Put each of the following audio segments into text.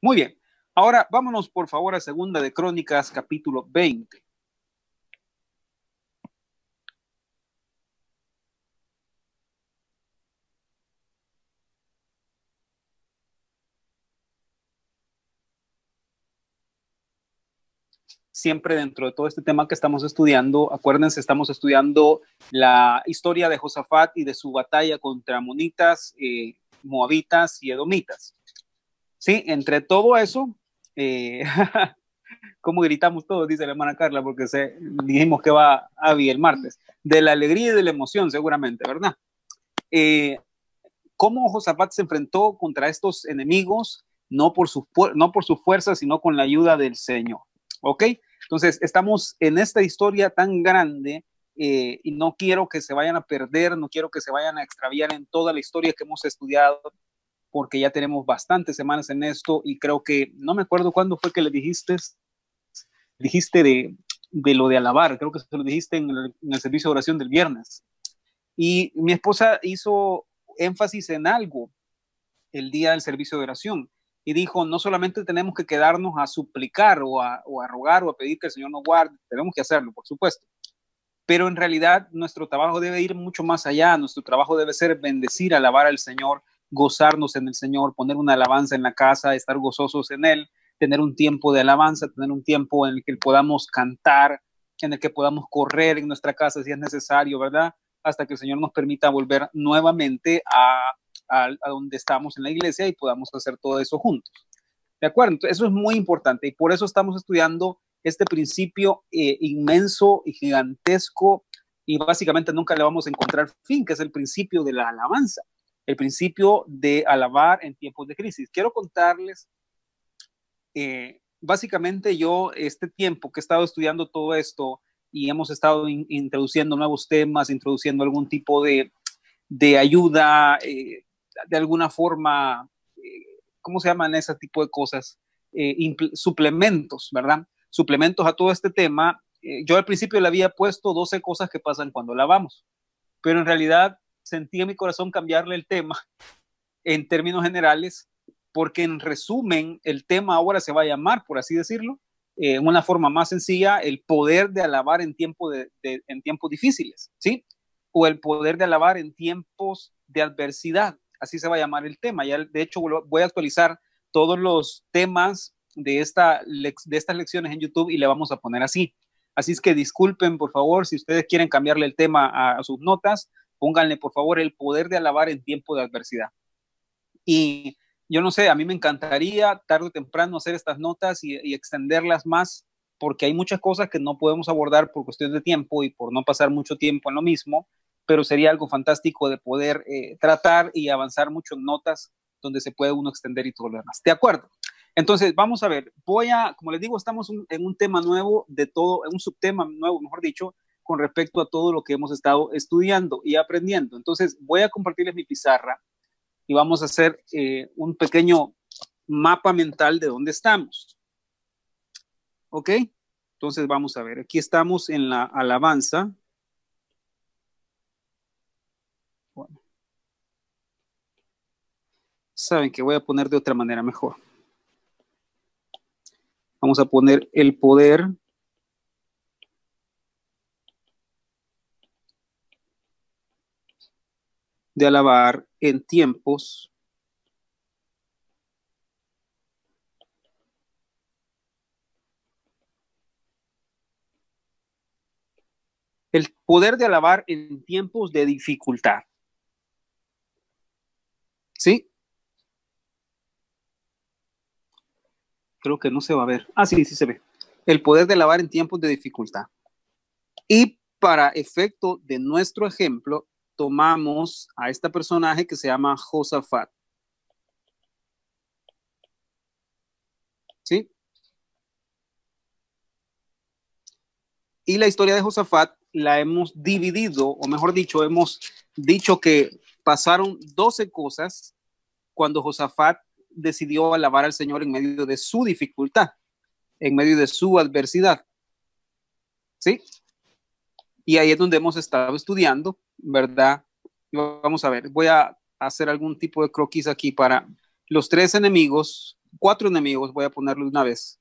Muy bien. Ahora vámonos por favor a Segunda de Crónicas, capítulo 20. Siempre dentro de todo este tema que estamos estudiando, acuérdense, estamos estudiando la historia de Josafat y de su batalla contra amonitas, moabitas y edomitas. Sí, entre todo eso, como gritamos todos, dice la hermana Carla, porque dijimos que va Abby el martes, de la alegría y de la emoción seguramente, ¿verdad? Cómo Josafat se enfrentó contra estos enemigos, no por su fuerza, sino con la ayuda del Señor. ¿Ok? Entonces, estamos en esta historia tan grande y no quiero que se vayan a perder, no quiero que se vayan a extraviar en toda la historia que hemos estudiado, porque ya tenemos bastantes semanas en esto y creo que, no me acuerdo cuándo fue que le dijiste de lo de alabar, creo que se lo dijiste en el servicio de oración del viernes. Y mi esposa hizo énfasis en algo el día del servicio de oración y dijo, no solamente tenemos que quedarnos a suplicar o a rogar o a pedir que el Señor nos guarde, tenemos que hacerlo, por supuesto, pero en realidad nuestro trabajo debe ir mucho más allá, nuestro trabajo debe ser bendecir, alabar al Señor, gozarnos en el Señor, poner una alabanza en la casa, estar gozosos en Él, tener un tiempo de alabanza, tener un tiempo en el que podamos cantar, en el que podamos correr en nuestra casa si es necesario, ¿verdad? Hasta que el Señor nos permita volver nuevamente a donde estamos en la iglesia y podamos hacer todo eso juntos. ¿De acuerdo? Entonces, eso es muy importante y por eso estamos estudiando este principio inmenso y gigantesco y básicamente nunca le vamos a encontrar fin, que es el principio de la alabanza, el principio de alabar en tiempos de crisis. Quiero contarles, básicamente yo este tiempo que he estado estudiando todo esto y hemos estado introduciendo nuevos temas, introduciendo algún tipo de ayuda, de alguna forma, ¿cómo se llaman ese tipo de cosas? Suplementos, ¿verdad? Suplementos a todo este tema. Yo al principio le había puesto 12 cosas que pasan cuando lavamos, pero en realidad sentí en mi corazón cambiarle el tema en términos generales, porque en resumen el tema ahora se va a llamar, por así decirlo, en una forma más sencilla, el poder de alabar en tiempos difíciles, ¿sí? O el poder de alabar en tiempos de adversidad, así se va a llamar el tema. Ya, de hecho, voy a actualizar todos los temas de estas lecciones en YouTube y le vamos a poner así. Así es que disculpen, por favor, si ustedes quieren cambiarle el tema a sus notas, pónganle, por favor, el poder de alabar en tiempo de adversidad. Y yo no sé, a mí me encantaría tarde o temprano hacer estas notas y extenderlas más, porque hay muchas cosas que no podemos abordar por cuestión de tiempo y por no pasar mucho tiempo en lo mismo, pero sería algo fantástico de poder tratar y avanzar mucho en notas donde se puede uno extender y todo lo demás. ¿De acuerdo? Entonces, vamos a ver, como les digo, estamos en un tema nuevo de todo, en un subtema nuevo, mejor dicho, con respecto a todo lo que hemos estado estudiando y aprendiendo. Entonces, voy a compartirles mi pizarra y vamos a hacer un pequeño mapa mental de dónde estamos. ¿Ok? Entonces vamos a ver, aquí estamos en la alabanza. Bueno. Saben que voy a poner de otra manera mejor. Vamos a poner el poder de alabar en tiempos el poder de alabar en tiempos de dificultad. ¿Sí? Creo que no se va a ver. Ah, sí, sí se ve. El poder de alabar en tiempos de dificultad. Y para efecto de nuestro ejemplo, tomamos a este personaje que se llama Josafat. ¿Sí? Y la historia de Josafat la hemos dividido, o mejor dicho, hemos dicho que pasaron 12 cosas cuando Josafat decidió alabar al Señor en medio de su dificultad, en medio de su adversidad. ¿Sí? Y ahí es donde hemos estado estudiando, ¿verdad? Vamos a ver, voy a hacer algún tipo de croquis aquí para los tres enemigos 4 enemigos, voy a ponerlo de una vez,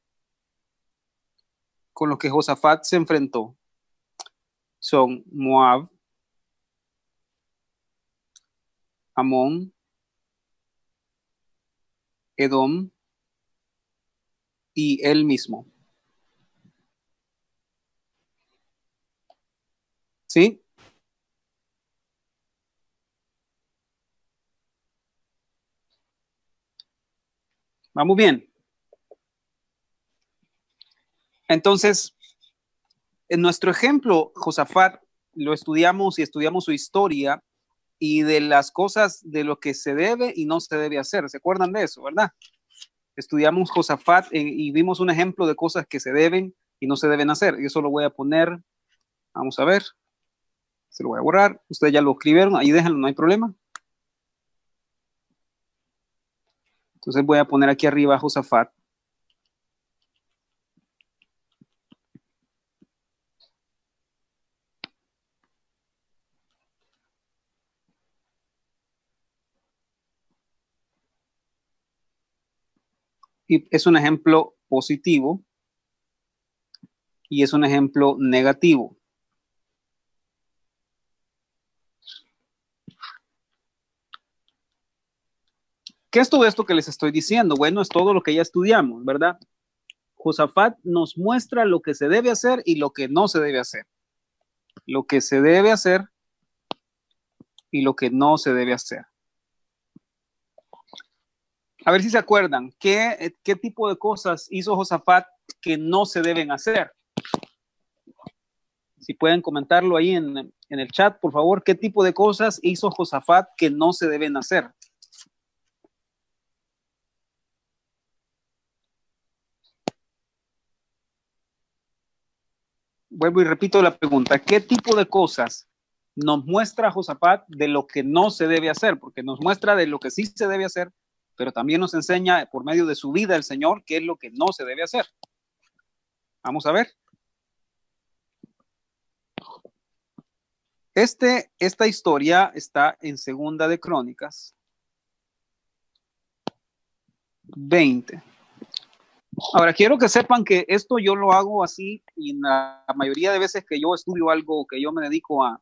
con los que Josafat se enfrentó. Son Moab, Amón, Edom y él mismo. ¿Sí? Vamos bien. Entonces, en nuestro ejemplo, Josafat, lo estudiamos y estudiamos su historia y de las cosas de lo que se debe y no se debe hacer. ¿Se acuerdan de eso, verdad? Estudiamos Josafat y vimos un ejemplo de cosas que se deben y no se deben hacer. Y eso lo voy a poner, vamos a ver, se lo voy a borrar. Ustedes ya lo escribieron, ahí déjenlo, no hay problema. Entonces voy a poner aquí arriba Josafat. Y es un ejemplo positivo y es un ejemplo negativo. ¿Qué es todo esto que les estoy diciendo? Bueno, es todo lo que ya estudiamos, ¿verdad? Josafat nos muestra lo que se debe hacer y lo que no se debe hacer. Lo que se debe hacer y lo que no se debe hacer. A ver si se acuerdan, ¿qué tipo de cosas hizo Josafat que no se deben hacer? Si pueden comentarlo ahí en el chat, por favor, ¿qué tipo de cosas hizo Josafat que no se deben hacer? Vuelvo y repito la pregunta, ¿qué tipo de cosas nos muestra Josafat de lo que no se debe hacer? Porque nos muestra de lo que sí se debe hacer, pero también nos enseña por medio de su vida el Señor qué es lo que no se debe hacer. Vamos a ver. Esta historia está en Segunda de Crónicas 20. Ahora, quiero que sepan que esto yo lo hago así y en la mayoría de veces que yo estudio algo, que yo me dedico a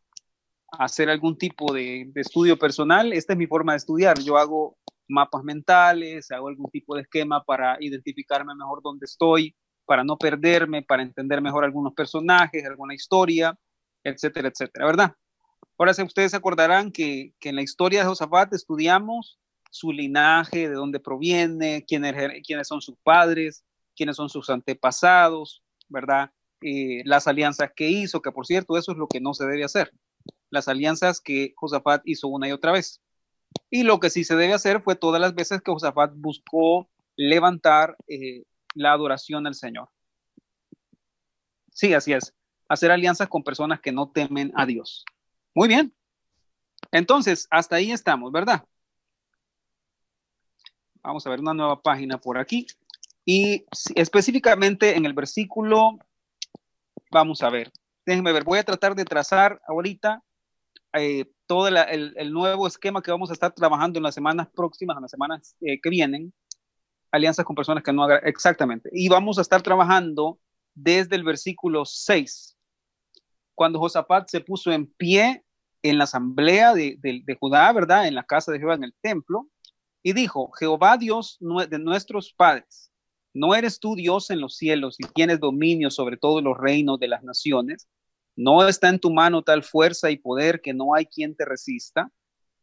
hacer algún tipo de estudio personal, esta es mi forma de estudiar. Yo hago mapas mentales, hago algún tipo de esquema para identificarme mejor dónde estoy, para no perderme, para entender mejor algunos personajes, alguna historia, etcétera, etcétera, ¿verdad? Ahora, si ustedes se acordarán que en la historia de Josafat estudiamos su linaje, de dónde proviene, quiénes son sus padres, quiénes son sus antepasados, ¿verdad? Las alianzas que hizo, que por cierto, eso es lo que no se debe hacer. Las alianzas que Josafat hizo una y otra vez. Y lo que sí se debe hacer fue todas las veces que Josafat buscó levantar la adoración al Señor. Sí, así es. Hacer alianzas con personas que no temen a Dios. Muy bien. Entonces, hasta ahí estamos, ¿verdad? Vamos a ver una nueva página por aquí. Y específicamente en el versículo, vamos a ver. Déjenme ver, voy a tratar de trazar ahorita todo el nuevo esquema que vamos a estar trabajando en las semanas próximas, en las semanas que vienen. Alianzas con personas que no hagan exactamente. Y vamos a estar trabajando desde el versículo 6. Cuando Josafat se puso en pie en la asamblea de Judá, ¿verdad? En la casa de Jehová, en el templo, y dijo, Jehová Dios de nuestros padres, ¿no eres tú Dios en los cielos y tienes dominio sobre todos los reinos de las naciones? ¿No está en tu mano tal fuerza y poder que no hay quien te resista?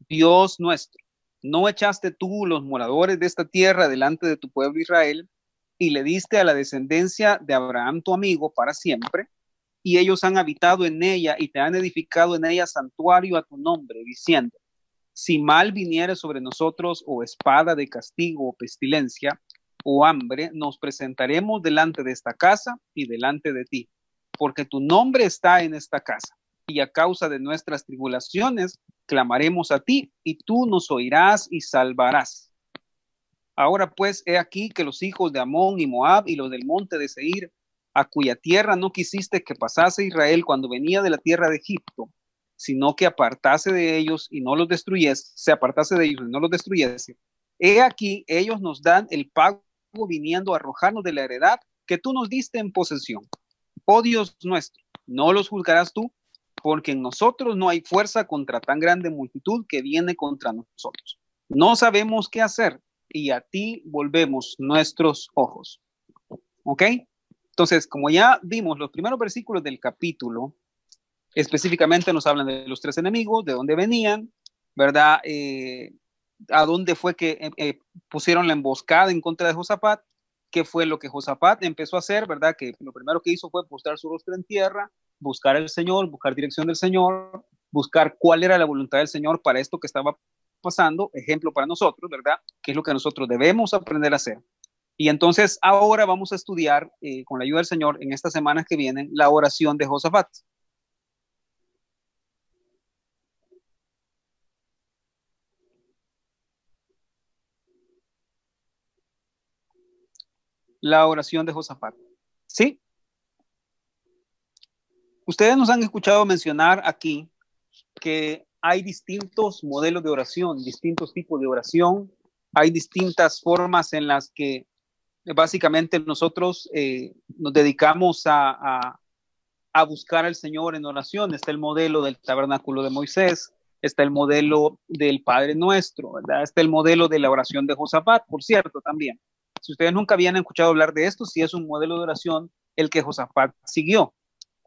Dios nuestro, ¿no echaste tú los moradores de esta tierra delante de tu pueblo Israel y le diste a la descendencia de Abraham tu amigo para siempre? Y ellos han habitado en ella y te han edificado en ella santuario a tu nombre, diciendo, si mal viniere sobre nosotros o espada de castigo o pestilencia o hambre, nos presentaremos delante de esta casa y delante de ti, porque tu nombre está en esta casa, y a causa de nuestras tribulaciones clamaremos a ti, y tú nos oirás y salvarás. Ahora pues, he aquí que los hijos de Amón y Moab y los del monte de Seir, a cuya tierra no quisiste que pasase Israel cuando venía de la tierra de Egipto, sino que apartase de ellos y no los destruyese, se apartase de ellos y no los destruyese. He aquí, ellos nos dan el pago viniendo a arrojarnos de la heredad que tú nos diste en posesión. Oh Dios nuestro, no los juzgarás tú, porque en nosotros no hay fuerza contra tan grande multitud que viene contra nosotros. No sabemos qué hacer y a ti volvemos nuestros ojos. ¿Ok? Entonces, como ya vimos, los primeros versículos del capítulo específicamente nos hablan de los tres enemigos, de dónde venían, ¿verdad? A dónde fue que pusieron la emboscada en contra de Josafat, qué fue lo que Josafat empezó a hacer, ¿verdad? Que lo primero que hizo fue postrar su rostro en tierra, buscar al Señor, buscar dirección del Señor, buscar cuál era la voluntad del Señor para esto que estaba pasando, ejemplo para nosotros, ¿verdad? ¿Qué es lo que nosotros debemos aprender a hacer? Y entonces ahora vamos a estudiar, con la ayuda del Señor, en estas semanas que vienen, la oración de Josafat. La oración de Josafat. ¿Sí? Ustedes nos han escuchado mencionar aquí que hay distintos modelos de oración, distintos tipos de oración, hay distintas formas en las que básicamente nosotros nos dedicamos a buscar al Señor en oración. Está el modelo del tabernáculo de Moisés, está el modelo del Padre Nuestro, ¿verdad? Está el modelo de la oración de Josafat, por cierto, también. Si ustedes nunca habían escuchado hablar de esto, sí es un modelo de oración el que Josafat siguió.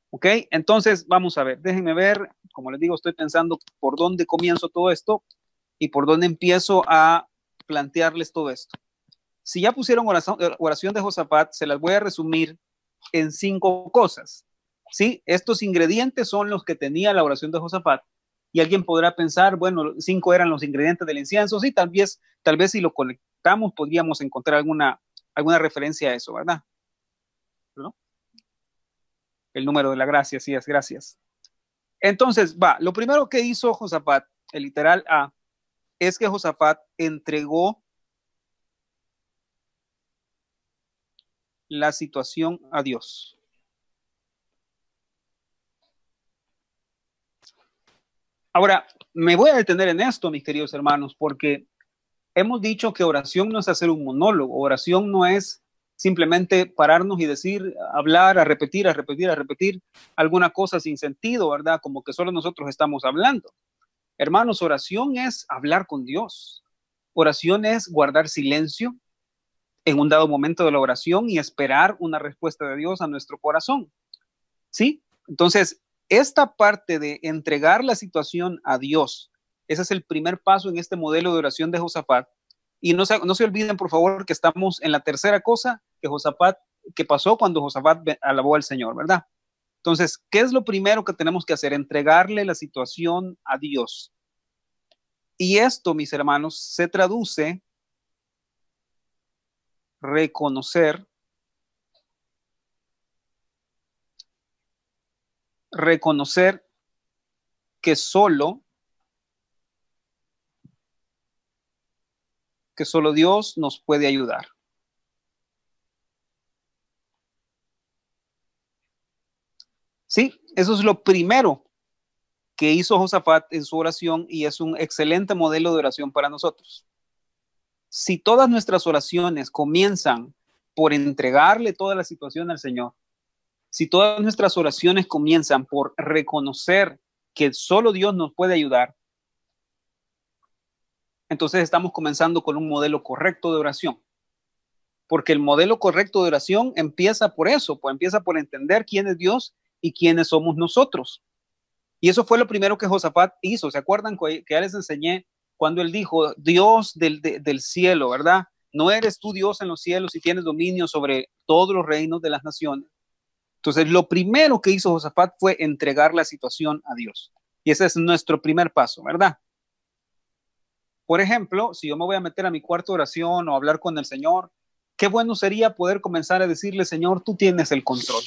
¿Ok? Entonces, vamos a ver, déjenme ver, como les digo, estoy pensando por dónde comienzo todo esto y por dónde empiezo a plantearles todo esto. Si ya pusieron oración de Josafat, se las voy a resumir en 5 cosas. ¿Sí? Estos ingredientes son los que tenía la oración de Josafat. Y alguien podrá pensar, bueno, 5 eran los ingredientes del incienso. Sí, tal vez si lo conectamos podríamos encontrar alguna referencia a eso, ¿verdad? ¿No? El número de la gracia, sí es, gracias. Entonces, lo primero que hizo Josafat, el literal A, es que Josafat entregó la situación a Dios. Ahora, me voy a detener en esto, mis queridos hermanos, porque hemos dicho que oración no es hacer un monólogo, oración no es simplemente pararnos y decir, hablar, a repetir alguna cosa sin sentido, ¿verdad? Como que solo nosotros estamos hablando. Hermanos, oración es hablar con Dios. Oración es guardar silencio en un dado momento de la oración y esperar una respuesta de Dios a nuestro corazón. ¿Sí? Entonces, esta parte de entregar la situación a Dios, ese es el primer paso en este modelo de oración de Josafat. Y no se olviden, por favor, que estamos en la tercera cosa que pasó cuando Josafat alabó al Señor, ¿verdad? Entonces, ¿qué es lo primero que tenemos que hacer? Entregarle la situación a Dios. Y esto, mis hermanos, se traduce reconocer que solo Dios nos puede ayudar. Sí, eso es lo primero que hizo Josafat en su oración y es un excelente modelo de oración para nosotros. Si todas nuestras oraciones comienzan por entregarle toda la situación al Señor, si todas nuestras oraciones comienzan por reconocer que solo Dios nos puede ayudar, entonces estamos comenzando con un modelo correcto de oración. Porque el modelo correcto de oración empieza por eso, pues empieza por entender quién es Dios y quiénes somos nosotros. Y eso fue lo primero que Josafat hizo. ¿Se acuerdan que ya les enseñé cuando él dijo, Dios del cielo, ¿verdad? No eres tú Dios en los cielos y tienes dominio sobre todos los reinos de las naciones. Entonces, lo primero que hizo Josafat fue entregar la situación a Dios. Y ese es nuestro primer paso, ¿verdad? Por ejemplo, si yo me voy a meter a mi cuarto de oración o hablar con el Señor, qué bueno sería poder comenzar a decirle, Señor, tú tienes el control.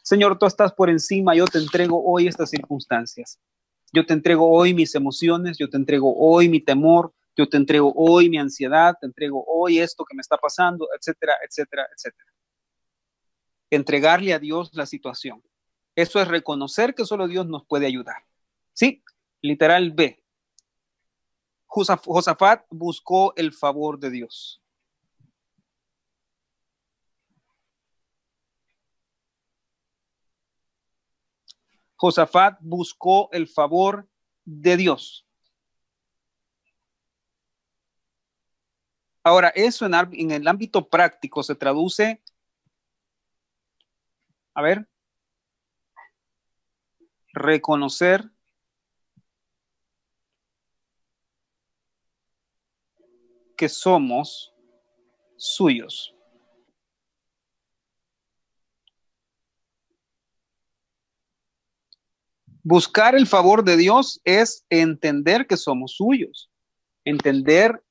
Señor, tú estás por encima, yo te entrego hoy estas circunstancias. Yo te entrego hoy mis emociones, yo te entrego hoy mi temor, yo te entrego hoy mi ansiedad, te entrego hoy esto que me está pasando, etcétera, etcétera, etcétera. Entregarle a Dios la situación. Eso es reconocer que solo Dios nos puede ayudar. Sí, literal B. Josafat buscó el favor de Dios. Josafat buscó el favor de Dios. Ahora, eso en el ámbito práctico se traduce, a ver, reconocer que somos suyos. Buscar el favor de Dios es entender que somos suyos, entender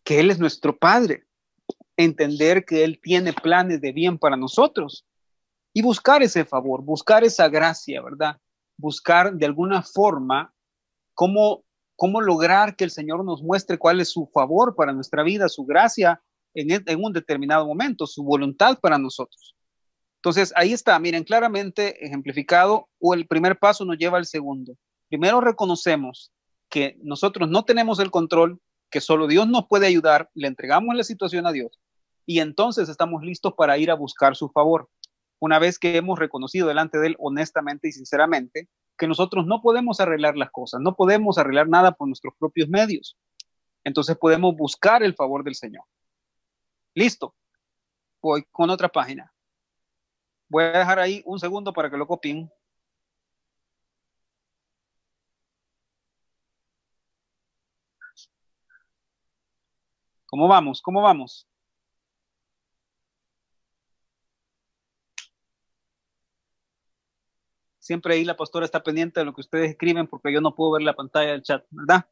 que Él es nuestro Padre, entender que Él tiene planes de bien para nosotros y buscar ese favor, buscar esa gracia, ¿verdad? Buscar de alguna forma cómo lograr que el Señor nos muestre cuál es su favor para nuestra vida, su gracia en un determinado momento, su voluntad para nosotros. Entonces, ahí está, miren, claramente ejemplificado, o el primer paso nos lleva al segundo. Primero reconocemos que nosotros no tenemos el control, que solo Dios nos puede ayudar, le entregamos la situación a Dios y entonces estamos listos para ir a buscar su favor. Una vez que hemos reconocido delante de Él honestamente y sinceramente que nosotros no podemos arreglar las cosas, no podemos arreglar nada por nuestros propios medios. Entonces podemos buscar el favor del Señor. Listo. Voy con otra página. Voy a dejar ahí un segundo para que lo copien. ¿Cómo vamos? ¿Cómo vamos? Siempre ahí la pastora está pendiente de lo que ustedes escriben porque yo no puedo ver la pantalla del chat, ¿verdad?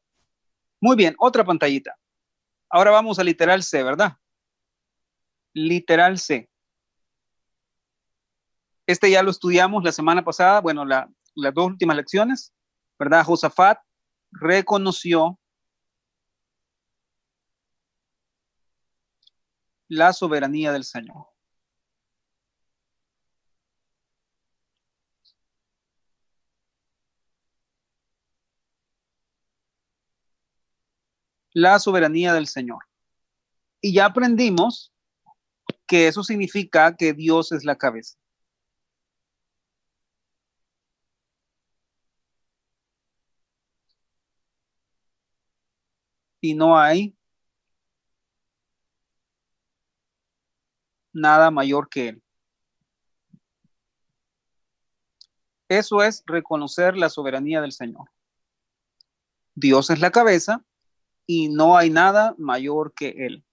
Muy bien, otra pantallita. Ahora vamos a literal C, ¿verdad? Literal C. Este ya lo estudiamos la semana pasada, bueno, las dos últimas lecciones, ¿verdad? Josafat reconoció la soberanía del Señor. La soberanía del Señor. Y ya aprendimos que eso significa que Dios es la cabeza. Y no hay nada mayor que Él. Eso es reconocer la soberanía del Señor. Dios es la cabeza y no hay nada mayor que Él.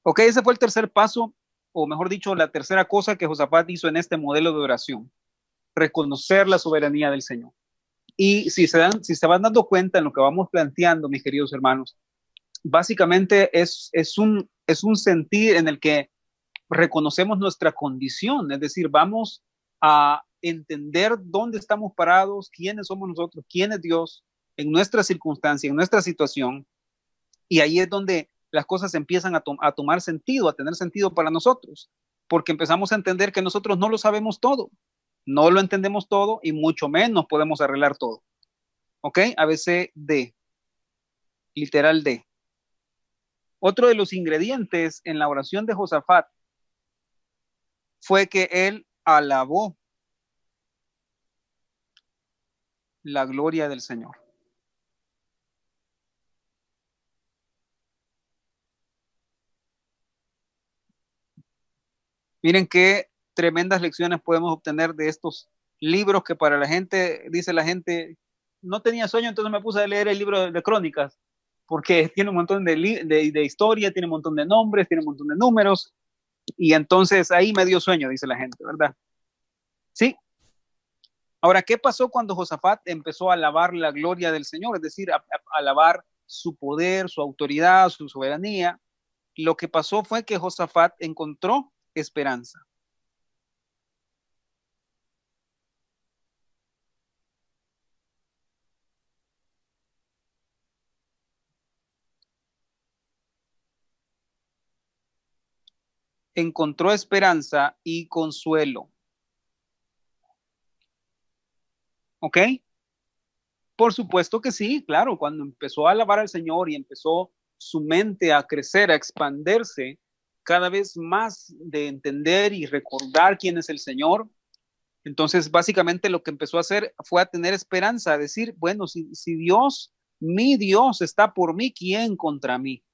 Ok, ese fue el tercer paso, o mejor dicho, la tercera cosa que Josafat hizo en este modelo de oración. Reconocer la soberanía del Señor. Y si se van dando cuenta en lo que vamos planteando, mis queridos hermanos, básicamente es un sentir en el que reconocemos nuestra condición, es decir, vamos a entender dónde estamos parados, quiénes somos nosotros, quién es Dios en nuestra circunstancia, en nuestra situación, y ahí es donde las cosas empiezan a tomar sentido, a tener sentido para nosotros, porque empezamos a entender que nosotros no lo sabemos todo, no lo entendemos todo y mucho menos podemos arreglar todo. ¿Ok? ABCD, literal D. Otro de los ingredientes en la oración de Josafat fue que él alabó la gloria del Señor. Miren qué tremendas lecciones podemos obtener de estos libros que para la gente, dice la gente, no tenía sueño, entonces me puse a leer el libro de crónicas, porque tiene un montón de historia, tiene un montón de nombres, tiene un montón de números, y entonces ahí me dio sueño, dice la gente, ¿verdad? Sí. Ahora, ¿qué pasó cuando Josafat empezó a alabar la gloria del Señor? Es decir, a alabar su poder, su autoridad, su soberanía. Lo que pasó fue que Josafat encontró esperanza. Encontró esperanza y consuelo. ¿Ok? Por supuesto que sí, claro, cuando empezó a alabar al Señor y empezó su mente a crecer, a expandirse, cada vez más de entender y recordar quién es el Señor, Entonces, básicamente lo que empezó a hacer fue a tener esperanza, a decir, bueno, si Dios, mi Dios está por mí, ¿quién contra mí?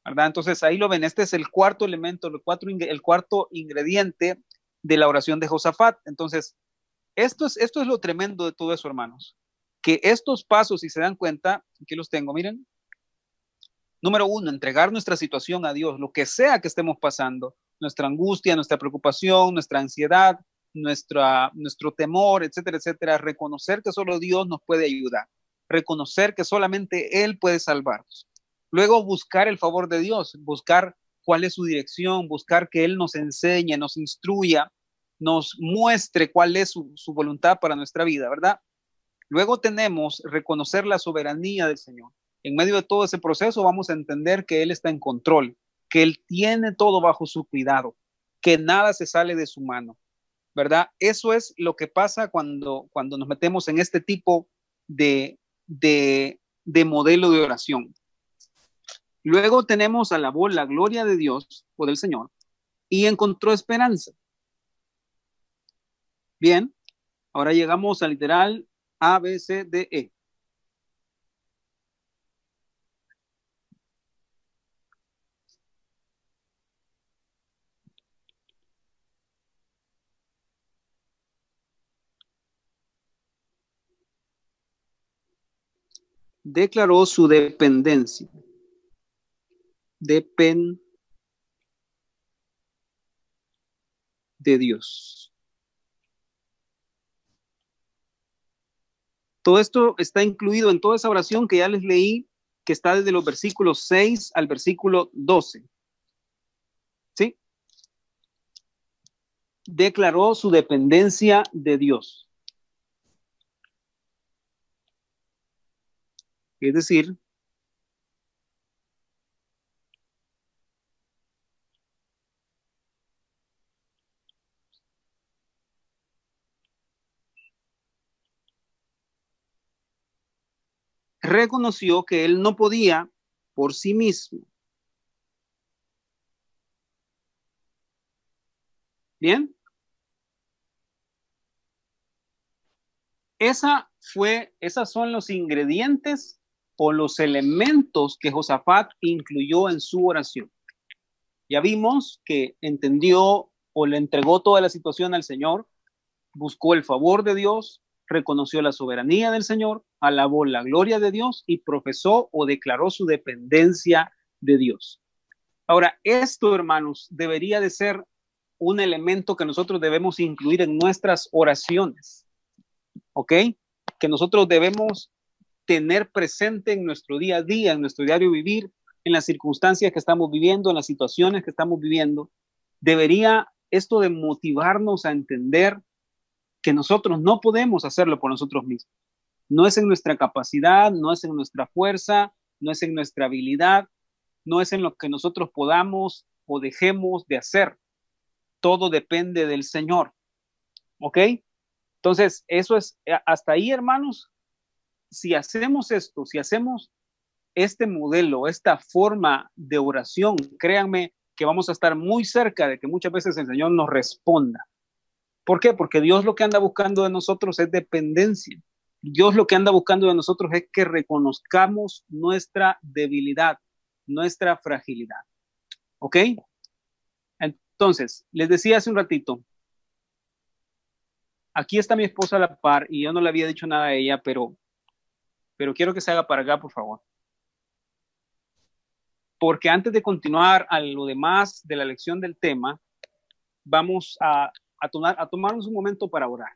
¿Verdad? Entonces ahí lo ven, este es el cuarto elemento, el cuarto ingrediente de la oración de Josafat. Entonces, esto es lo tremendo de todo eso, hermanos, que estos pasos, si se dan cuenta, aquí los tengo, miren. Número uno, entregar nuestra situación a Dios, lo que sea que estemos pasando, nuestra angustia, nuestra preocupación, nuestra ansiedad, nuestro temor, etcétera, etcétera. Reconocer que solo Dios nos puede ayudar, reconocer que solamente Él puede salvarnos. Luego buscar el favor de Dios, buscar cuál es su dirección, buscar que Él nos enseñe, nos instruya, nos muestre cuál es su voluntad para nuestra vida, ¿verdad? Luego tenemos reconocer la soberanía del Señor. En medio de todo ese proceso vamos a entender que Él está en control, que Él tiene todo bajo su cuidado, que nada se sale de su mano, ¿verdad? Eso es lo que pasa cuando nos metemos en este tipo de modelo de oración. Luego tenemos alabó la gloria de Dios o del Señor y encontró esperanza. Bien, ahora llegamos al literal A, B, C, D, E. Declaró su dependencia. Depende de Dios. Todo esto está incluido en toda esa oración que ya les leí, que está desde los versículos 6 al versículo 12. ¿Sí? Declaró su dependencia de Dios. Es decir, reconoció que él no podía por sí mismo. Bien. Esas son los ingredientes o los elementos que Josafat incluyó en su oración. Ya vimos que entendió o le entregó toda la situación al Señor, buscó el favor de Dios, reconoció la soberanía del Señor, alabó la gloria de Dios y profesó o declaró su dependencia de Dios. Ahora, esto, hermanos, debería de ser un elemento que nosotros debemos incluir en nuestras oraciones, ¿ok? Que nosotros debemos tener presente en nuestro día a día, en nuestro diario vivir, en las circunstancias que estamos viviendo, en las situaciones que estamos viviendo. Debería esto de motivarnos a entender que nosotros no podemos hacerlo por nosotros mismos. No es en nuestra capacidad, no es en nuestra fuerza, no es en nuestra habilidad, no es en lo que nosotros podamos o dejemos de hacer. Todo depende del Señor. ¿Ok? Entonces, eso es, hasta ahí, hermanos, si hacemos esto, si hacemos este modelo, esta forma de oración, créanme que vamos a estar muy cerca de que muchas veces el Señor nos responda. ¿Por qué? Porque Dios lo que anda buscando de nosotros es dependencia. Dios lo que anda buscando de nosotros es que reconozcamos nuestra debilidad, nuestra fragilidad. ¿Ok? Entonces, les decía hace un ratito, aquí está mi esposa a la par y yo no le había dicho nada a ella, pero quiero que se haga para acá, por favor. Porque antes de continuar a lo demás de la lección del tema, vamos a tomarnos un momento para orar.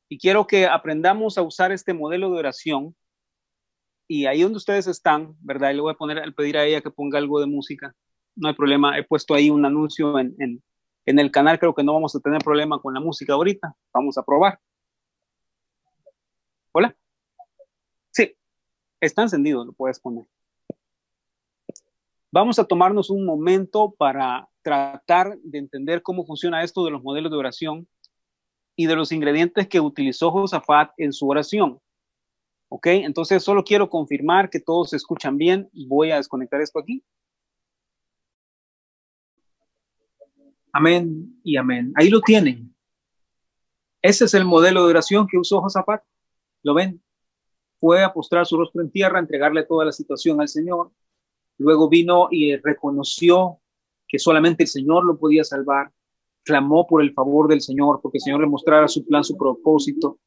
Y quiero que aprendamos a usar este modelo de oración. Y ahí donde ustedes están, ¿verdad? Y le voy a pedir a ella que ponga algo de música. No hay problema. He puesto ahí un anuncio en el canal. Creo que no vamos a tener problema con la música ahorita. Vamos a probar. Hola. Sí, está encendido. Lo puedes poner. Vamos a tomarnos un momento para tratar de entender cómo funciona esto de los modelos de oración y de los ingredientes que utilizó Josafat en su oración. ¿Ok? Entonces solo quiero confirmar que todos se escuchan bien. Voy a desconectar esto aquí. Amén y amén. Ahí lo tienen. Ese es el modelo de oración que usó Josafat. ¿Lo ven? Fue a postrar su rostro en tierra, a entregarle toda la situación al Señor. Luego vino y reconoció que solamente el Señor lo podía salvar. Clamó por el favor del Señor, porque el Señor le mostrara su plan, su propósito,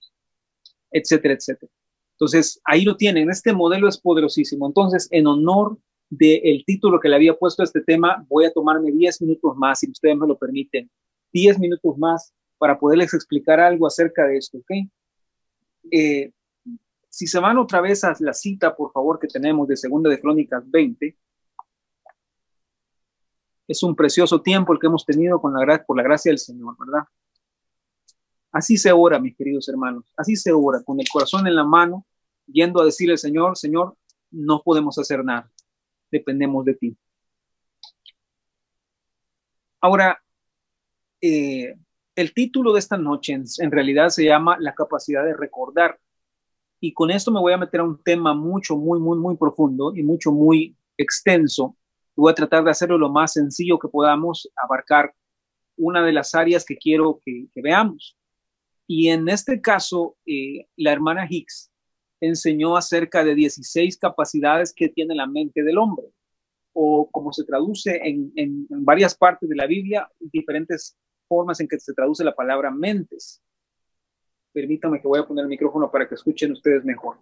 etcétera, etcétera. Entonces, ahí lo tienen. Este modelo es poderosísimo. Entonces, en honor del título que le había puesto a este tema, voy a tomarme 10 minutos más, si ustedes me lo permiten. 10 minutos más para poderles explicar algo acerca de esto, ¿ok? Si se van otra vez a la cita, por favor, que tenemos de Segunda de Crónicas 20, es un precioso tiempo el que hemos tenido por la gracia del Señor, ¿verdad? Así se ora, mis queridos hermanos, así se ora, con el corazón en la mano, yendo a decirle al Señor, Señor, no podemos hacer nada, dependemos de ti. Ahora, el título de esta noche en realidad se llama La capacidad de recordar. Y con esto me voy a meter a un tema muy profundo y muy extenso. Voy a tratar de hacerlo lo más sencillo que podamos, abarcar una de las áreas que quiero que veamos. Y en este caso, la hermana Hicks enseñó acerca de 16 capacidades que tiene la mente del hombre, o como se traduce en varias partes de la Biblia, diferentes formas en que se traduce la palabra mentes. Permítame que voy a poner el micrófono para que escuchen ustedes mejor.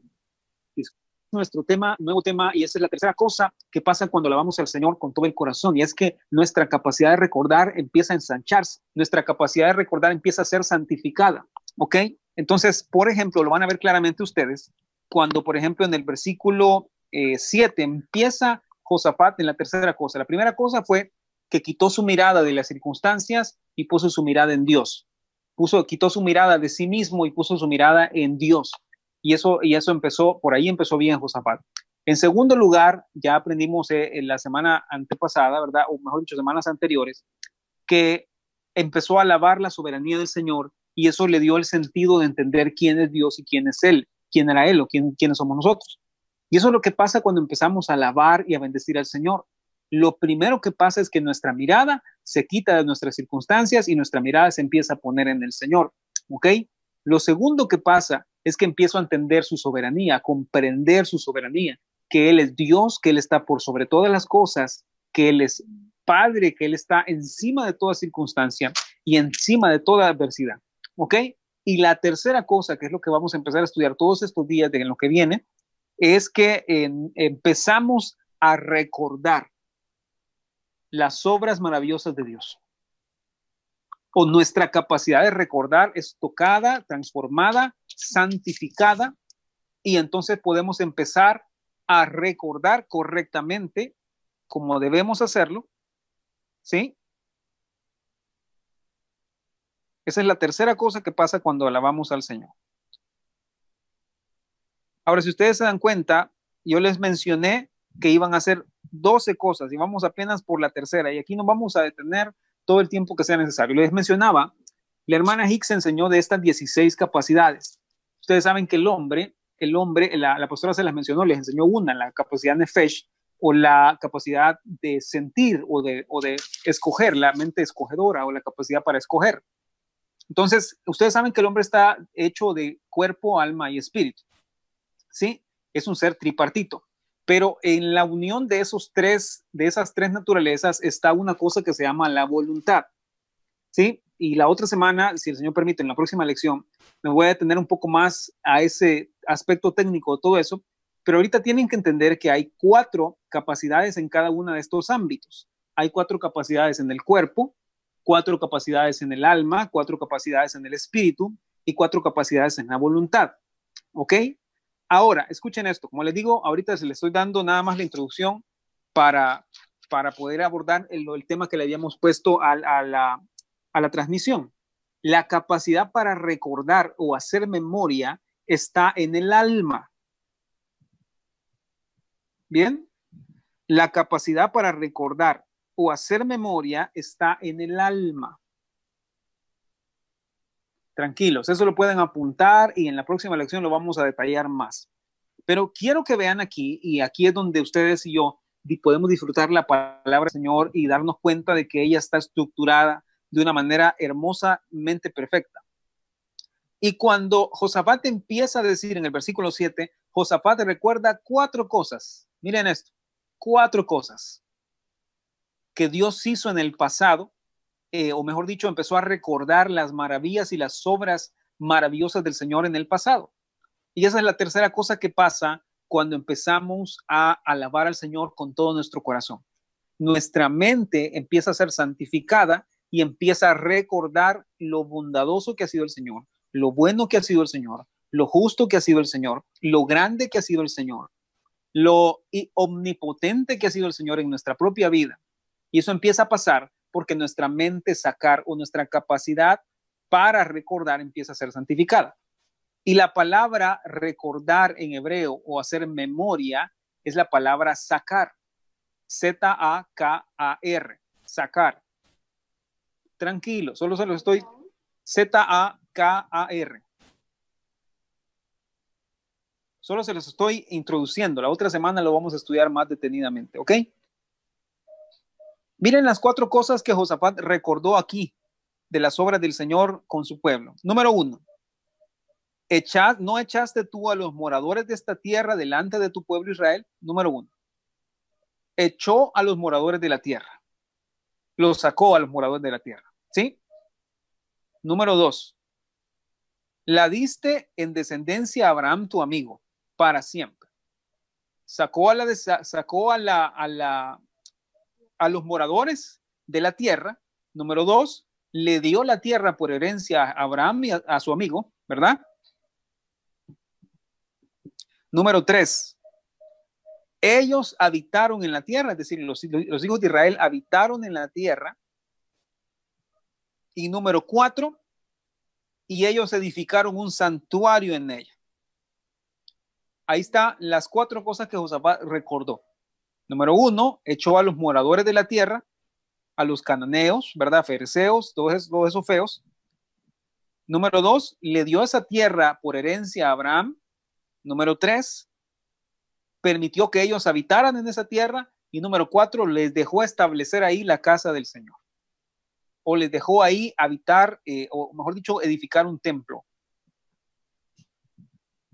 Nuestro tema, nuevo tema, y esa es la tercera cosa que pasa cuando alabamos al Señor con todo el corazón, y es que nuestra capacidad de recordar empieza a ensancharse, nuestra capacidad de recordar empieza a ser santificada, ¿ok? Entonces, por ejemplo, lo van a ver claramente ustedes, cuando, por ejemplo, en el versículo 7 empieza Josafat en la tercera cosa. La primera cosa fue que quitó su mirada de las circunstancias y puso su mirada en Dios. Quitó su mirada de sí mismo y puso su mirada en Dios. Y eso empezó, por ahí empezó bien Josafat. En segundo lugar, ya aprendimos en la semana antepasada, ¿verdad? O mejor dicho, semanas anteriores, que empezó a alabar la soberanía del Señor, y eso le dio el sentido de entender quién es Dios y quién es Él, quién era Él o quiénes somos nosotros. Y eso es lo que pasa cuando empezamos a alabar y a bendecir al Señor. Lo primero que pasa es que nuestra mirada se quita de nuestras circunstancias y nuestra mirada se empieza a poner en el Señor, ¿ok? Lo segundo que pasa es que empiezo a entender su soberanía, a comprender su soberanía, que Él es Dios, que Él está por sobre todas las cosas, que Él es Padre, que Él está encima de toda circunstancia y encima de toda adversidad, ¿ok? Y la tercera cosa, que es lo que vamos a empezar a estudiar todos estos días de lo que viene, es que empezamos a recordar las obras maravillosas de Dios. O nuestra capacidad de recordar es tocada, transformada, santificada, y entonces podemos empezar a recordar correctamente como debemos hacerlo, ¿sí? Esa es la tercera cosa que pasa cuando alabamos al Señor. Ahora, si ustedes se dan cuenta, yo les mencioné que iban a hacer 12 cosas y vamos apenas por la tercera, y aquí nos vamos a detener todo el tiempo que sea necesario. Les mencionaba, la hermana Hicks enseñó de estas 16 capacidades. Ustedes saben que el hombre, la pastora se las mencionó, les enseñó una, la capacidad nefesh, o la capacidad de sentir o de escoger, la mente escogedora o la capacidad para escoger. Entonces, ustedes saben que el hombre está hecho de cuerpo, alma y espíritu, ¿sí? Es un ser tripartito. Pero en la unión de esas tres naturalezas está una cosa que se llama la voluntad, ¿sí? Y la otra semana, si el Señor permite, en la próxima lección, me voy a detener un poco más a ese aspecto técnico de todo eso, pero ahorita tienen que entender que hay 4 capacidades en cada uno de estos ámbitos. Hay 4 capacidades en el cuerpo, 4 capacidades en el alma, 4 capacidades en el espíritu y 4 capacidades en la voluntad, ¿ok? Ahora, escuchen esto, como les digo, ahorita se les estoy dando nada más la introducción para poder abordar el tema que le habíamos puesto a la transmisión. La capacidad para recordar o hacer memoria está en el alma. Bien, la capacidad para recordar o hacer memoria está en el alma. Tranquilos, eso lo pueden apuntar y en la próxima lección lo vamos a detallar más. Pero quiero que vean aquí, y aquí es donde ustedes y yo podemos disfrutar la palabra del Señor y darnos cuenta de que ella está estructurada de una manera hermosamente perfecta. Y cuando Josafat empieza a decir en el versículo 7, Josafat recuerda 4 cosas. Miren esto, 4 cosas que Dios hizo en el pasado, o mejor dicho, empezó a recordar las maravillas y las obras maravillosas del Señor en el pasado. Y esa es la tercera cosa que pasa cuando empezamos a alabar al Señor con todo nuestro corazón. Nuestra mente empieza a ser santificada y empieza a recordar lo bondadoso que ha sido el Señor, lo bueno que ha sido el Señor, lo justo que ha sido el Señor, lo grande que ha sido el Señor, lo omnipotente que ha sido el Señor en nuestra propia vida. Y eso empieza a pasar porque nuestra mente sacar o nuestra capacidad para recordar empieza a ser santificada. Y la palabra recordar en hebreo o hacer memoria es la palabra sacar. Z-A-K-A-R. Sacar. Tranquilo, solo se lo estoy. Z-A-K-A-R. Solo se los estoy introduciendo. La otra semana lo vamos a estudiar más detenidamente, ¿ok? Miren las 4 cosas que Josafat recordó aquí de las obras del Señor con su pueblo. Número 1. ¿No echaste tú a los moradores de esta tierra delante de tu pueblo Israel? Número 1. Echó a los moradores de la tierra. Los sacó a los moradores de la tierra. ¿Sí? Número 2. La diste en descendencia a Abraham, tu amigo, para siempre. Sacó a los moradores de la tierra. Número 2. Le dio la tierra por herencia a Abraham y a su amigo, ¿verdad? Número 3. Ellos habitaron en la tierra, es decir, los hijos de Israel habitaron en la tierra. Y número 4, y ellos edificaron un santuario en ella. Ahí están las 4 cosas que Josafat recordó. Número 1, echó a los moradores de la tierra, a los cananeos, ¿verdad? Fereceos, todos esos feos. Número 2, le dio esa tierra por herencia a Abraham. Número 3, permitió que ellos habitaran en esa tierra. Y número 4, les dejó establecer ahí la casa del Señor. O les dejó ahí habitar, o mejor dicho, edificar un templo.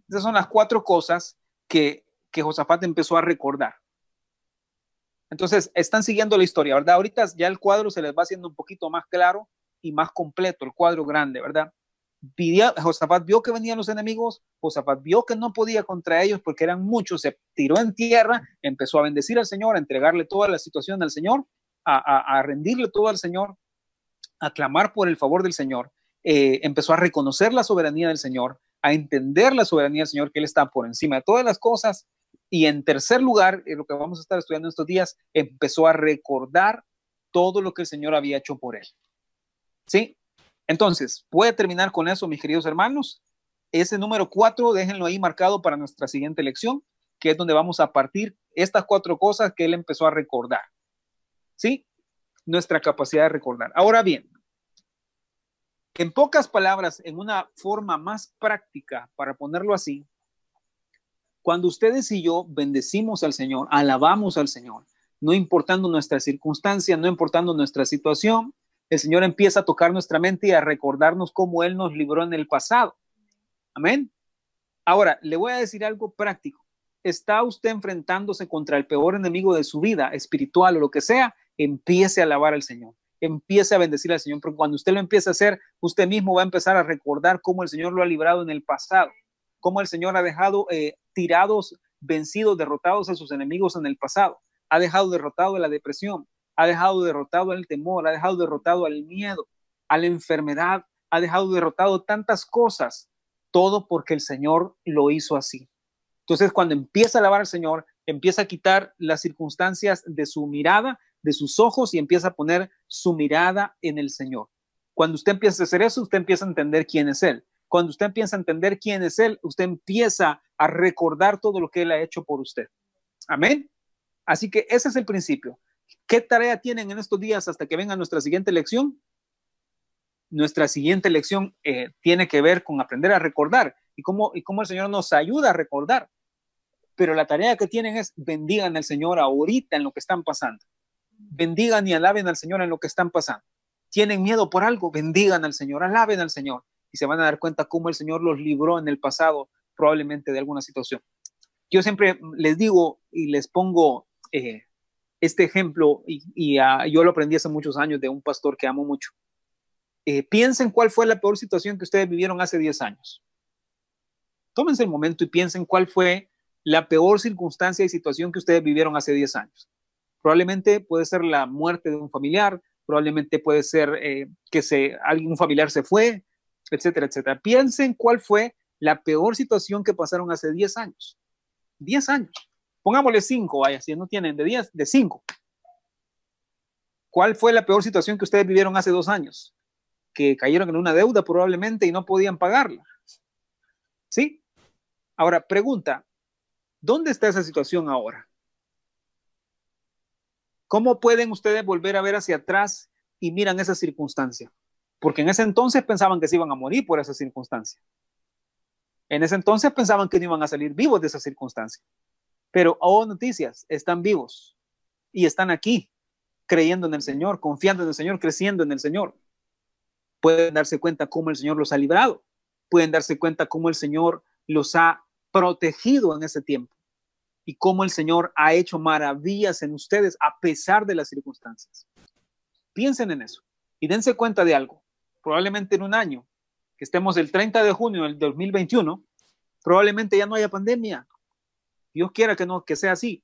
Esas son las 4 cosas que Josafat empezó a recordar. Entonces, están siguiendo la historia, ¿verdad? Ahorita ya el cuadro se les va haciendo un poquito más claro y más completo, el cuadro grande, ¿verdad? Josafat vio que venían los enemigos, Josafat vio que no podía contra ellos porque eran muchos, se tiró en tierra, empezó a bendecir al Señor, a entregarle toda la situación al Señor, a rendirle todo al Señor, a clamar por el favor del Señor, empezó a reconocer la soberanía del Señor, a entender la soberanía del Señor, que Él está por encima de todas las cosas. Y en tercer lugar, lo que vamos a estar estudiando estos días, empezó a recordar todo lo que el Señor había hecho por él. ¿Sí? Entonces, voy a terminar con eso, mis queridos hermanos. Ese número 4, déjenlo ahí marcado para nuestra siguiente lección, que es donde vamos a partir estas 4 cosas que él empezó a recordar. ¿Sí? Nuestra capacidad de recordar. Ahora bien, en pocas palabras, en una forma más práctica, para ponerlo así, cuando ustedes y yo bendecimos al Señor, alabamos al Señor, no importando nuestra circunstancia, no importando nuestra situación, el Señor empieza a tocar nuestra mente y a recordarnos cómo Él nos libró en el pasado. Amén. Ahora, le voy a decir algo práctico. ¿Está usted enfrentándose contra el peor enemigo de su vida, espiritual o lo que sea? Empiece a alabar al Señor. Empiece a bendecir al Señor, porque cuando usted lo empiece a hacer, usted mismo va a empezar a recordar cómo el Señor lo ha librado en el pasado, cómo el Señor ha dejado tirados, vencidos, derrotados a sus enemigos en el pasado, ha dejado derrotado a la depresión, ha dejado derrotado al temor, ha dejado derrotado al miedo, a la enfermedad, ha dejado derrotado tantas cosas, todo porque el Señor lo hizo así. Entonces, cuando empieza a alabar al Señor, empieza a quitar las circunstancias de su mirada, de sus ojos, y empieza a poner su mirada en el Señor. Cuando usted empieza a hacer eso, usted empieza a entender quién es Él. Cuando usted empieza a entender quién es Él, usted empieza a recordar todo lo que Él ha hecho por usted. Amén. Así que ese es el principio. ¿Qué tarea tienen en estos días hasta que venga nuestra siguiente lección? Nuestra siguiente lección tiene que ver con aprender a recordar y cómo el Señor nos ayuda a recordar. Pero la tarea que tienen es bendigan al Señor ahorita en lo que están pasando. Bendigan y alaben al Señor en lo que están pasando. ¿Tienen miedo por algo? Bendigan al Señor, alaben al Señor. y se van a dar cuenta cómo el Señor los libró en el pasado, probablemente de alguna situación. Yo siempre les digo y les pongo este ejemplo, yo lo aprendí hace muchos años de un pastor que amo mucho. Piensen cuál fue la peor situación que ustedes vivieron hace 10 años. Tómense el momento y piensen cuál fue la peor circunstancia y situación que ustedes vivieron hace 10 años. Probablemente puede ser la muerte de un familiar, probablemente puede ser que algún familiar se fue, etcétera, etcétera. Piensen cuál fue la peor situación que pasaron hace 10 años. 10 años. Pongámosle 5, vaya, si no tienen de 10, de 5. ¿Cuál fue la peor situación que ustedes vivieron hace 2 años? Que cayeron en una deuda probablemente y no podían pagarla. ¿Sí? Ahora, pregunta, ¿dónde está esa situación ahora? ¿Cómo pueden ustedes volver a ver hacia atrás y miran esa circunstancia? Porque en ese entonces pensaban que se iban a morir por esa circunstancia. En ese entonces pensaban que no iban a salir vivos de esa circunstancia. Pero, oh, noticias, están vivos y están aquí, creyendo en el Señor, confiando en el Señor, creciendo en el Señor. Pueden darse cuenta cómo el Señor los ha librado. Pueden darse cuenta cómo el Señor los ha protegido en ese tiempo y cómo el Señor ha hecho maravillas en ustedes a pesar de las circunstancias. Piensen en eso y dense cuenta de algo. Probablemente en un año, que estemos el 30 de junio del 2021, probablemente ya no haya pandemia. Dios quiera que no, que sea así.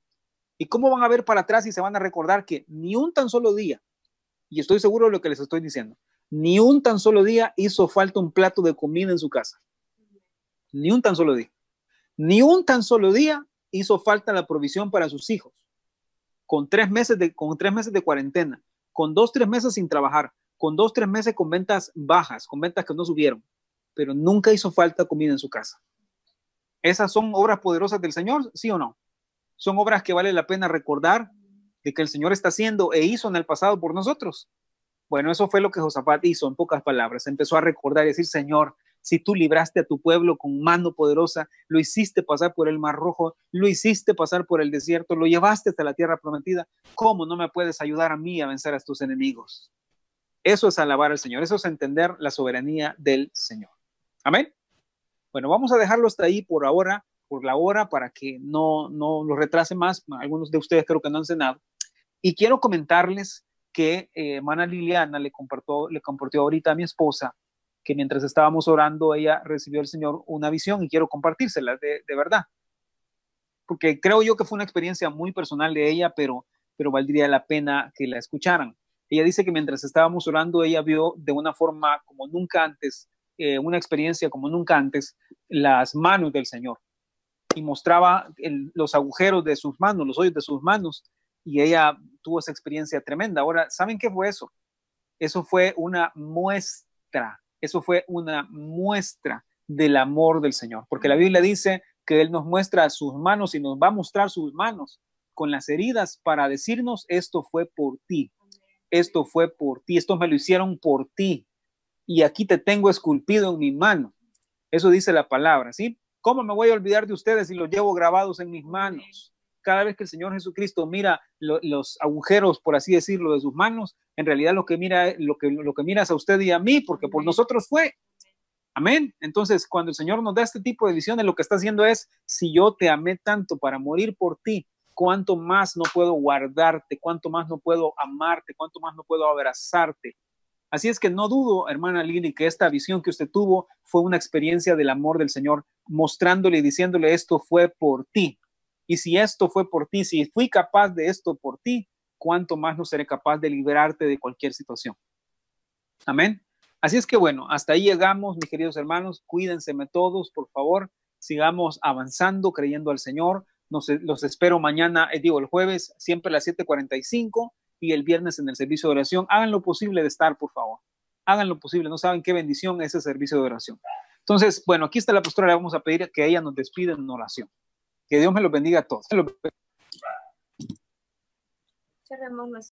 ¿Y cómo van a ver para atrás y se van a recordar que ni un tan solo día, y estoy seguro de lo que les estoy diciendo, ni un tan solo día hizo falta un plato de comida en su casa? Ni un tan solo día. Ni un tan solo día hizo falta la provisión para sus hijos. Con 3 meses de cuarentena, con 2-3 meses sin trabajar, con 2-3 meses con ventas bajas, con ventas que no subieron, pero nunca hizo falta comida en su casa. ¿Esas son obras poderosas del Señor? ¿Sí o no? Son obras que vale la pena recordar de que el Señor está haciendo e hizo en el pasado por nosotros. Bueno, eso fue lo que Josafat hizo, en pocas palabras. Empezó a recordar y decir: Señor, si tú libraste a tu pueblo con mano poderosa, lo hiciste pasar por el Mar Rojo, lo hiciste pasar por el desierto, lo llevaste hasta la tierra prometida, ¿cómo no me puedes ayudar a mí a vencer a tus enemigos? Eso es alabar al Señor, eso es entender la soberanía del Señor. Amén. Bueno, vamos a dejarlo hasta ahí por ahora, por la hora, para que no lo retrase más. Algunos de ustedes creo que no han cenado. Y quiero comentarles que hermana Liliana le compartió ahorita a mi esposa que mientras estábamos orando ella recibió del Señor una visión, y quiero compartírsela de verdad, porque creo yo que fue una experiencia muy personal de ella, pero valdría la pena que la escucharan. Ella dice que mientras estábamos orando ella vio de una forma como nunca antes, una experiencia como nunca antes, las manos del Señor, y mostraba los agujeros de sus manos, los hoyos de sus manos, y ella tuvo esa experiencia tremenda. Ahora, ¿saben qué fue eso? Eso fue una muestra, del amor del Señor, porque la Biblia dice que Él nos muestra sus manos y nos va a mostrar sus manos con las heridas para decirnos: esto fue por ti, esto fue por ti, esto me lo hicieron por ti, y aquí te tengo esculpido en mi mano. Eso dice la palabra, ¿sí? ¿Cómo me voy a olvidar de ustedes si los llevo grabados en mis manos? Cada vez que el Señor Jesucristo mira los agujeros, por así decirlo, de sus manos, en realidad lo que mira es a usted y a mí, porque por nosotros fue. Amén. Entonces, cuando el Señor nos da este tipo de visiones, lo que está haciendo es: si yo te amé tanto para morir por ti, ¿cuánto más no puedo guardarte? ¿Cuánto más no puedo amarte? ¿Cuánto más no puedo abrazarte? Así es que no dudo, hermana Lili, que esta visión que usted tuvo fue una experiencia del amor del Señor, mostrándole y diciéndole: esto fue por ti. Y si esto fue por ti, si fui capaz de esto por ti, ¿cuánto más no seré capaz de liberarte de cualquier situación? Amén. Así es que bueno, hasta ahí llegamos, mis queridos hermanos. Cuídense todos, por favor. Sigamos avanzando, creyendo al Señor. Los espero mañana, el jueves, siempre a las 7:45, y el viernes en el servicio de oración. Hagan lo posible de estar, por favor. Hagan lo posible. No saben qué bendición es ese servicio de oración. Entonces, bueno, aquí está la pastora. Le vamos a pedir que ella nos despida en oración. Que Dios me los bendiga a todos. Cerremos